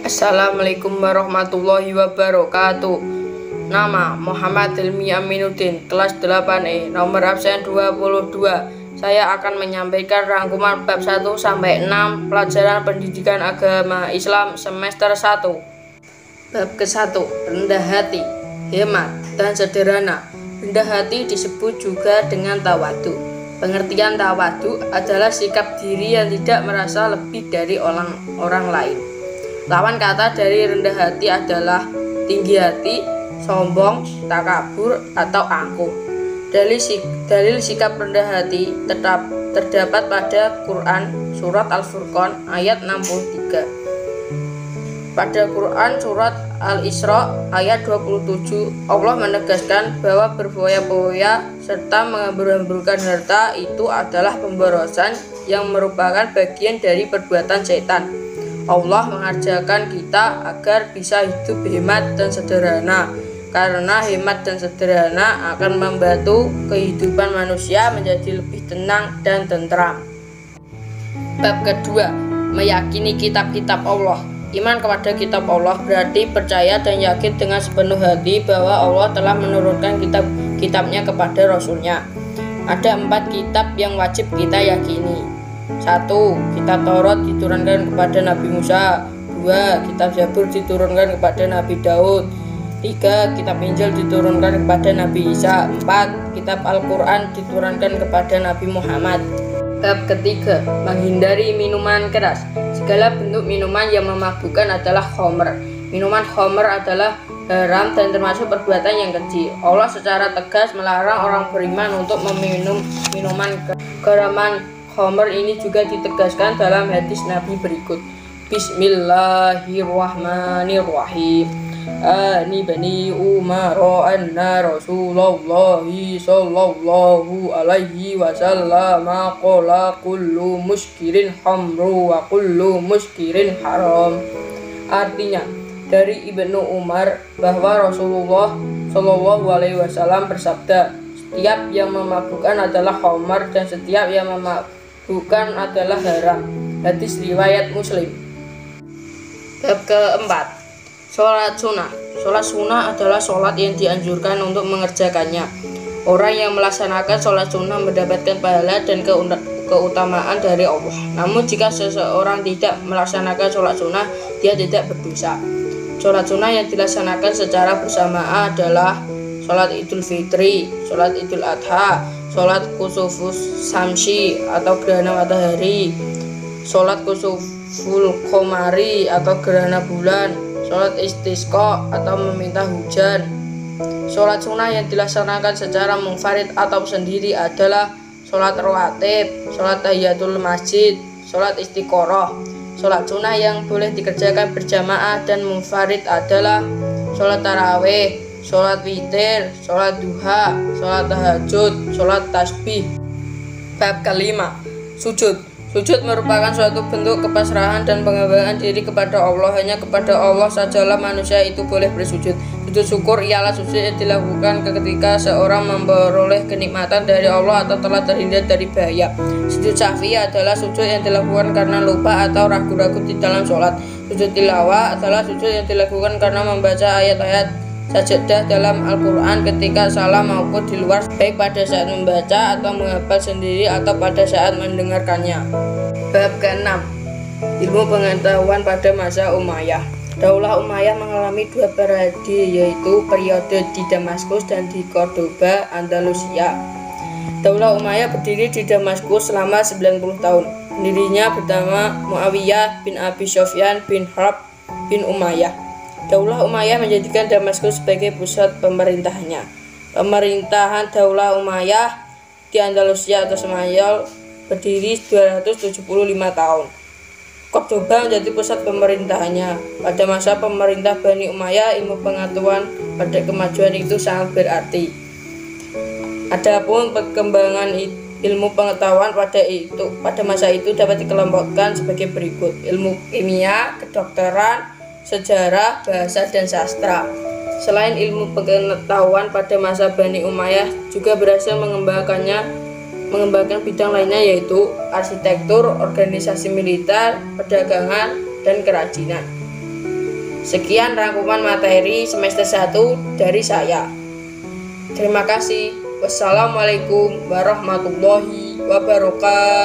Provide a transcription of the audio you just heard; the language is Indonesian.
Assalamualaikum warahmatullahi wabarakatuh. Nama Muhammad Hilmi Aminuddin, kelas 8E, nomor absen 22. Saya akan menyampaikan rangkuman bab 1 sampai 6 pelajaran pendidikan agama Islam semester 1. Bab ke-1, rendah hati, hemat, dan sederhana. Rendah hati disebut juga dengan tawadu. Pengertian tawadu adalah sikap diri yang tidak merasa lebih dari orang lain. Lawan kata dari rendah hati adalah tinggi hati, sombong, takabur, atau angkuh. Dalil sikap rendah hati terdapat pada Quran surat Al-Furqan ayat 63. Pada Quran surat Al-Isra ayat 27, Allah menegaskan bahwa berfoya-foya serta menghambur-hamburkan harta itu adalah pemborosan yang merupakan bagian dari perbuatan setan. Allah mengajarkan kita agar bisa hidup hemat dan sederhana, karena hemat dan sederhana akan membantu kehidupan manusia menjadi lebih tenang dan tentram. Bab kedua, meyakini kitab-kitab Allah. Iman kepada kitab Allah berarti percaya dan yakin dengan sepenuh hati bahwa Allah telah menurunkan kitab-kitabnya kepada Rasulnya. Ada 4 kitab yang wajib kita yakini. 1. Kitab Taurat diturunkan kepada Nabi Musa. 2. Kitab Zabur diturunkan kepada Nabi Daud. 3. Kitab Injil diturunkan kepada Nabi Isa. 4. Kitab Al-Quran diturunkan kepada Nabi Muhammad. Bab ketiga, menghindari minuman keras. Segala bentuk minuman yang memabukkan adalah khamr. Minuman khamr adalah haram dan termasuk perbuatan yang keji. Allah secara tegas melarang orang beriman untuk meminum minuman keharaman. Khamr ini juga ditegaskan dalam hadis Nabi berikut. Bismillahirrahmanirrahim. Ani bani Umar anna Rasulullah sallallahu alaihi wasallam qala kullu muskirin hamru wa kullu muskirin haram. Artinya, dari Ibnu Umar bahwa Rasulullah sallallahu alaihi wasallam bersabda, setiap yang memabukkan adalah khamr dan setiap yang memabukkan adalah haram. Hadis riwayat Muslim. Bab keempat, sholat sunnah. Sholat sunnah adalah sholat yang dianjurkan untuk mengerjakannya. Orang yang melaksanakan sholat sunnah mendapatkan pahala dan keutamaan dari Allah. Namun jika seseorang tidak melaksanakan sholat sunnah, dia tidak berdosa. Sholat sunnah yang dilaksanakan secara bersamaan adalah sholat Idul Fitri, sholat Idul Adha, sholat kusufus samsi atau gerhana matahari, sholat kusuful qomari atau gerhana bulan, sholat istisqa atau meminta hujan. Sholat sunnah yang dilaksanakan secara munfarid atau sendiri adalah sholat rawatib, sholat tahiyatul masjid, sholat istiqoroh. Sholat sunnah yang boleh dikerjakan berjamaah dan munfarid adalah sholat tarawih, sholat witir, sholat duha, sholat tahajud, sholat tasbih. Bab kelima, sujud. Sujud merupakan suatu bentuk kepasrahan dan pengembangan diri kepada Allah. Hanya kepada Allah sajalah manusia itu boleh bersujud. Sujud syukur ialah sujud yang dilakukan ketika seorang memperoleh kenikmatan dari Allah atau telah terhindar dari bahaya. Sujud syaf'i adalah sujud yang dilakukan karena lupa atau ragu-ragu di dalam sholat. Sujud tilawah adalah sujud yang dilakukan karena membaca ayat-ayat sajadah dalam Al-Quran ketika salah maupun di luar, baik pada saat membaca atau menghafal sendiri atau pada saat mendengarkannya. Bab ke-6, ilmu pengetahuan pada masa Umayyah. Daulah Umayyah mengalami 2 periode, yaitu periode di Damaskus dan di Cordoba, Andalusia. Daulah Umayyah berdiri di Damaskus selama 90 tahun. Pendirinya bernama Muawiyah bin Abi Sufyan bin Harb bin Umayyah. Daulah Umayyah menjadikan Damaskus sebagai pusat pemerintahannya. Pemerintahan Daulah Umayyah di Andalusia atau Spanyol berdiri 275 tahun. Cordoba menjadi pusat pemerintahannya. Pada masa pemerintah Bani Umayyah, ilmu pengetahuan pada kemajuan itu sangat berarti. Adapun perkembangan ilmu pengetahuan pada masa itu dapat dikelompokkan sebagai berikut: ilmu kimia, kedokteran, sejarah, bahasa, dan sastra. Selain ilmu pengetahuan pada masa Bani Umayyah juga berhasil mengembangkan bidang lainnya, yaitu arsitektur, organisasi militer, perdagangan, dan kerajinan. Sekian rangkuman materi semester 1 dari saya. Terima kasih. Wassalamualaikum warahmatullahi wabarakatuh.